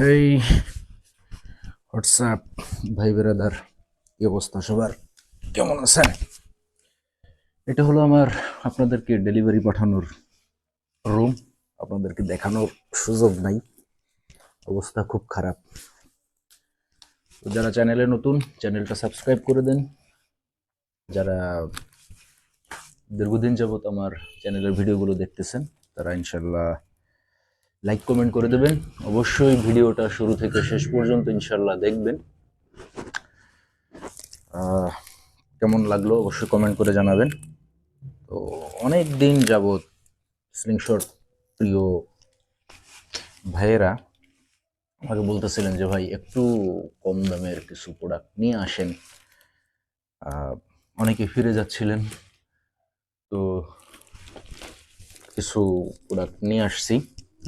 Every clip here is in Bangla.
এই হোয়াটসঅ্যাপ ভাই বেরাদার, কি অবস্থা সবার? কেমন আছেন? এটা হলো আমার আপনাদেরকে ডেলিভারি পাঠানোর রুম। আপনাদেরকে দেখানোর সুযোগ নাই, অবস্থা খুব খারাপ। তো যারা চ্যানেলে নতুন, চ্যানেলটা সাবস্ক্রাইব করে দেন। যারা দীর্ঘদিন যাবত আমার চ্যানেলের ভিডিওগুলো দেখতেছেন তারা ইনশাল্লাহ লাইক কমেন্ট করে দেবেন। অবশ্যই ভিডিওটা শুরু থেকে শেষ পর্যন্ত ইনশাল্লাহ দেখবেন। কেমন লাগলো অবশ্যই কমেন্ট করে জানাবেন। তো অনেক দিন যাবৎ স্লিংশট প্রিয় ভাইয়েরা আমাকে বলতেছিলেন যে ভাই একটু কম দামের কিছু প্রোডাক্ট নিয়ে আসেন। অনেকে ফিরে যাচ্ছিলেন, তো কিছু প্রোডাক্ট নিয়ে আসছি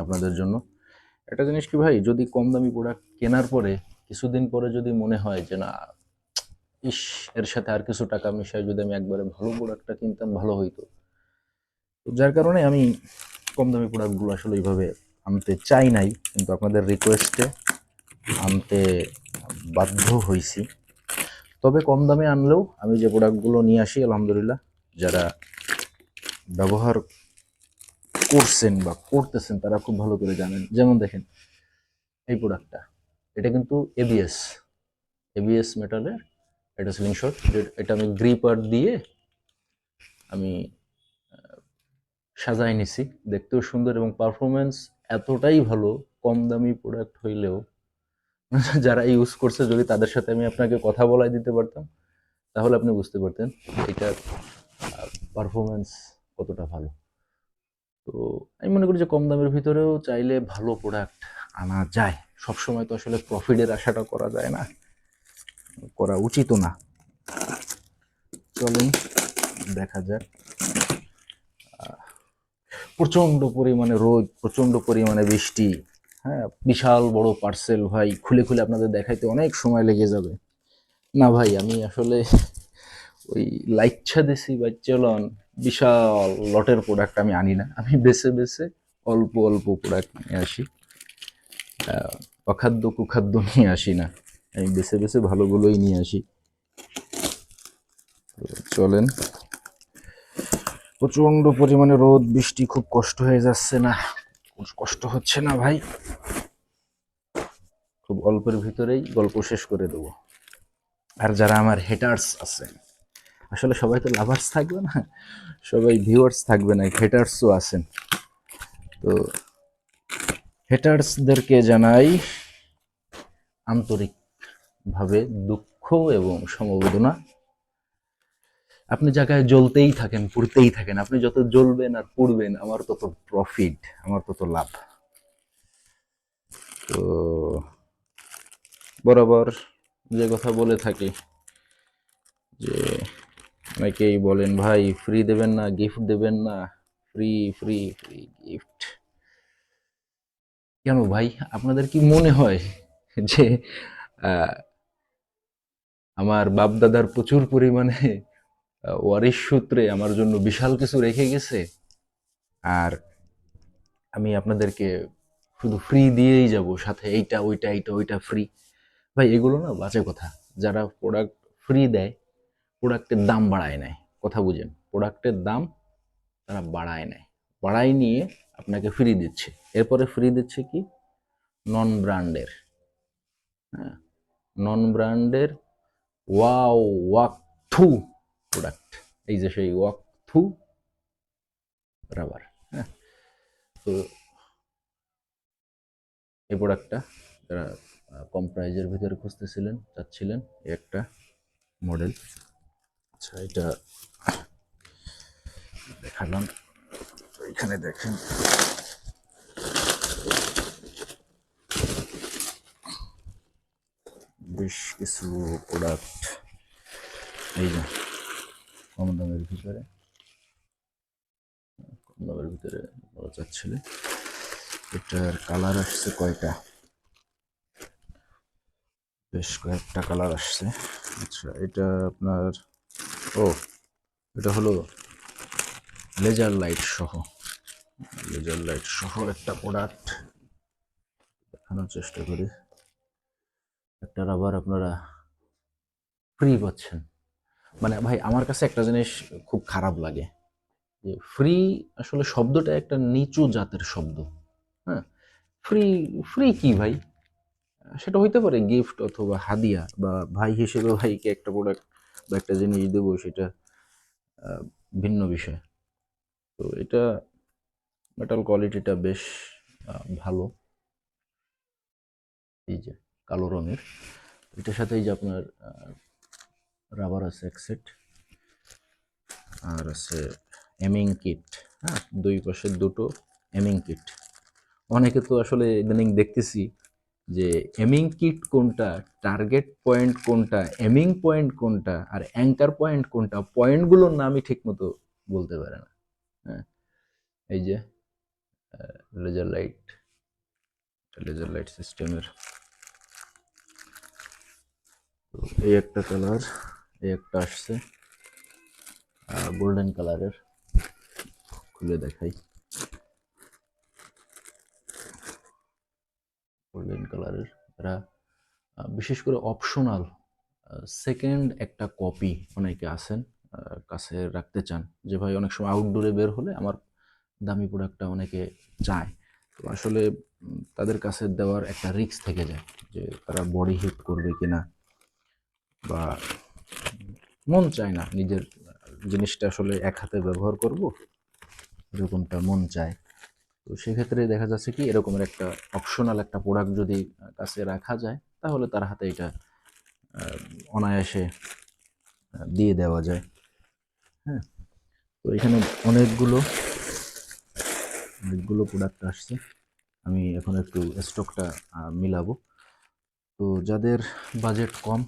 আপনাদের জন্য। একটা জিনিস কি ভাই, যদি কম দামি প্রোডাক্ট কেনার পরে কিছুদিন পরে যদি মনে হয় যে না, ইস, এর সাথে আর কিছু টাকা মিশায় যদি আমি একবারে ভালো প্রোডাক্টটা কিনতাম ভালো হইতো। তো যার কারণে আমি কম দামি প্রোডাক্টগুলো আসলে এইভাবে আনতে চাই নাই, কিন্তু আপনাদের রিকোয়েস্টে আনতে বাধ্য হয়েছি। তবে কম দামে আনলেও আমি যে প্রোডাক্টগুলো নিয়ে আসি আলহামদুলিল্লাহ, যারা ব্যবহার করছেন বা করতেছেন তারা খুব ভালো করে জানেন। যেমন দেখেন এই প্রোডাক্টটা, এটা কিন্তু এবিএস এবিএস মেটালের, এটা স্লিংশট। এটা আমি গ্রিপার দিয়ে আমি সাজাই নিছি, দেখতেও সুন্দর এবং পারফরমেন্স এতটাই ভালো। কম দামি প্রোডাক্ট হইলেও যারা ইউজ করছে যদি তাদের সাথে আমি আপনাকে কথা বলাই দিতে পারতাম তাহলে আপনি বুঝতে পারতেন এটার পারফরমেন্স কতটা ভালো। তো আমি মনে করি যে কম দামের ভিতরেও চাইলে ভালো প্রোডাক্ট আনা যায়। সবসময় তো আসলে প্রফিটের আশাটা করা যায় না, করা উচিতও না। চলেন দেখা যাক। প্রচণ্ড পরিমাণে রোদ, প্রচণ্ড পরিমাণে বৃষ্টি। হ্যাঁ, বিশাল বড় পার্সেল ভাই, খুলে খুলে আপনাদের দেখাইতে অনেক সময় লেগে যাবে। না ভাই, আমি আসলে ওই লাইচ্ছা দেশি বা চলন বিশাল লটের প্রোডাক্ট আমি আনি না। আমি বেছে বেছে অল্প অল্প প্রোডাক্ট নিয়ে আসি। অখাদ্য কুখাদ্য নিয়ে আসি না, আমি বেছে বেছে ভালোগুলোই নিয়ে আসি। চলেন। প্রচন্ড পরিমাণে রোদ বৃষ্টি, খুব কষ্ট হয়ে যাচ্ছে না? কষ্ট হচ্ছে না ভাই? খুব অল্পের ভিতরেই গল্প শেষ করে দেবো। আর যারা আমার হেটার্স আছে, আসলে সবাই তো লাভার্স থাকবে না, সবাই ভিউয়ার্স থাকবে না, হেটার্সও আছেন। তো হেটার্সদেরকে জানাই আন্তরিকভাবে দুঃখ এবং সমবেদনা। আপনি জায়গায় জ্বলতেই থাকেন, পুড়তেই থাকেন। আপনি যত জ্বলবেন আর পুড়বেন আমার তত প্রফিট, আমার তত লাভ। তো বরাবর যে কথা বলে থাকি যে অনেকেই বলেন ভাই ফ্রি দেবেন না, গিফট দেবেন না, ফ্রি ফ্রি ফ্রি গিফট। কেন ভাই, আপনাদের কি মনে হয় যে আমার বাপ দাদার প্রচুর পরিমাণে ওয়ারিশ সূত্রে আমার জন্য বিশাল কিছু রেখে গেছে আর আমি আপনাদেরকে শুধু ফ্রি দিয়েই যাব, সাথে এইটা ওইটা এইটা ওইটা ফ্রি? ভাই এগুলো না বাজে কথা। যারা প্রোডাক্ট ফ্রি দেয় প্রোডাক্টের দাম বাড়ায় নেয়, কথা বুঝেন, প্রোডাক্টের দাম তারা বাড়ায় নেয়, বাড়ায় নিয়ে আপনাকে ফ্রি দিচ্ছে। এরপরে ফ্রি দিচ্ছে কি, নন ব্র্যান্ডের, হ্যাঁ, নন ব্র্যান্ডের ওয়াও ওয়াক থু প্রোডাক্ট। এই যে সেই ওয়াক থু রাবার, হ্যাঁ। তো এই প্রোডাক্টটা যারা কম প্রাইজের ভিতরে খুঁজতেছিলেন, চাচ্ছিলেন, একটা মডেল। আচ্ছা, এটা দেখালাম। এখানে দেখেন বেশ কিছু প্রোডাক্ট, এই যে কম দামের ভিতরে, কম দামের ভিতরে বলা চাচ্ছিল। এটার কালার আসছে কয়টা, বেশ কয়েকটা কালার আসছে। আচ্ছা, এটা আপনার, ও এটা হলো লেজার লাইট সহ একটা প্রোডাক্ট। দেখানোর চেষ্টা করি। একটা রাবার আপনারা ফ্রি পাচ্ছেন। মানে ভাই আমার কাছে একটা জিনিস খুব খারাপ লাগে যে ফ্রি আসলে শব্দটা একটা নিচু জাতের শব্দ। হ্যাঁ, ফ্রি ফ্রি কি ভাই? সেটা হইতে পারে গিফট অথবা হাদিয়া, বা ভাই হিসেবে ভাইকে একটা প্রোডাক্ট বা একটা জিনিস দেবো, সেটা ভিন্ন বিষয়। তো এটা মেটাল কোয়ালিটিটা বেশ ভালো। এই যে কালো রঙের, এটার সাথে এই যে আপনার রাবার আছে এক সেট, আর আছে এমিং কিট। হ্যাঁ, দুই পাশে দুটো এমিং কিট। অনেকে তো আসলে ইদানিং দেখতেছি যে এমিং কিট কোনটা, টার্গেট পয়েন্ট কোনটা, এমিং পয়েন্ট কোনটা, আর অ্যাঙ্কার পয়েন্ট কোনটা, পয়েন্টগুলোর নামই ঠিক মতো বলতে পারে না। হ্যাঁ, এই যে লেজার লাইট, লেজার লাইট সিস্টেমের এই একটা কালার, এই একটা আসছে গোল্ডেন কালারের, খুলে দেখাই। গোল্ডেন কালারের এরা বিশেষ করে অপশনাল সেকেন্ড একটা কপি অনেকে আছেন কাছে রাখতে চান, যে ভাই অনেক সময় আউটডোরে বের হলে আমার দামি প্রোডাক্টটা অনেকে চায়। তো আসলে তাদের কাছে দেওয়ার একটা রিস্ক থেকে যায় যে তারা বডি হিট করবে কিনা, বা মন চায় না নিজের জিনিসটা আসলে এক হাতে ব্যবহার করব, এরকমটা মন চায়। তো সেক্ষেত্রে দেখা যাচ্ছে কি এরকমের একটা অপশনাল একটা প্রোডাক্ট যদি কাছে রাখা যায়, তাহলে তার হাতে এটা অনায়াসে দিয়ে দেওয়া যায়। হ্যাঁ, তো এখানে অনেকগুলো অনেকগুলো প্রোডাক্ট আসছে, আমি এখন একটু স্টকটা মিলাবো। তো যাদের বাজেট কম,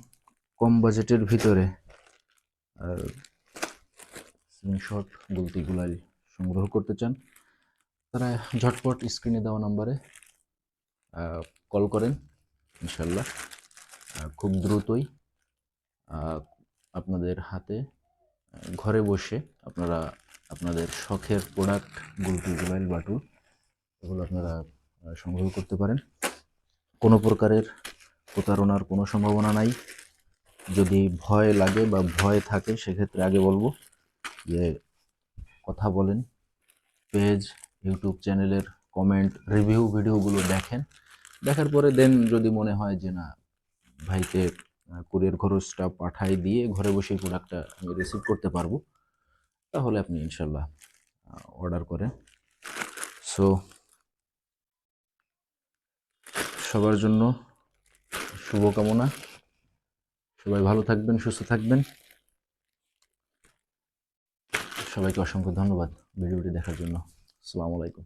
কম বাজেটের ভিতরে স্ক্রিনশট গুলতি গুলাই সংগ্রহ করতে চান, তারা ঝটপট স্ক্রিনে দেওয়া নাম্বারে কল করেন। ইনশাল্লাহ খুব দ্রুতই আপনাদের হাতে ঘরে বসে আপনারা আপনাদের শখের প্রোডাক্ট গুলতি গুলাইল বাটুল এগুলো আপনারা সংগ্রহ করতে পারেন। কোনো প্রকারের প্রতারণার কোনো সম্ভাবনা নাই। যদি ভয় লাগে বা ভয় থাকে, সেক্ষেত্রে আগে বলবো যে কথা বলেন, পেজ ইউটিউব চ্যানেলের কমেন্ট রিভিউ ভিডিওগুলো দেখেন, দেখার পরে দেন যদি মনে হয় যে না, ভাইকে কুরিয়ার খরচটা পাঠাই দিয়ে ঘরে বসে প্রোডাক্টটা আমি রিসিভ করতে পারবো, তাহলে আপনি ইনশাল্লাহ অর্ডার করেন। সো সবার জন্য শুভকামনা, সবাই ভালো থাকবেন, সুস্থ থাকবেন। সবাইকে অসংখ্য ধন্যবাদ ভিডিওটি দেখার জন্য। আসসালামু আলাইকুম।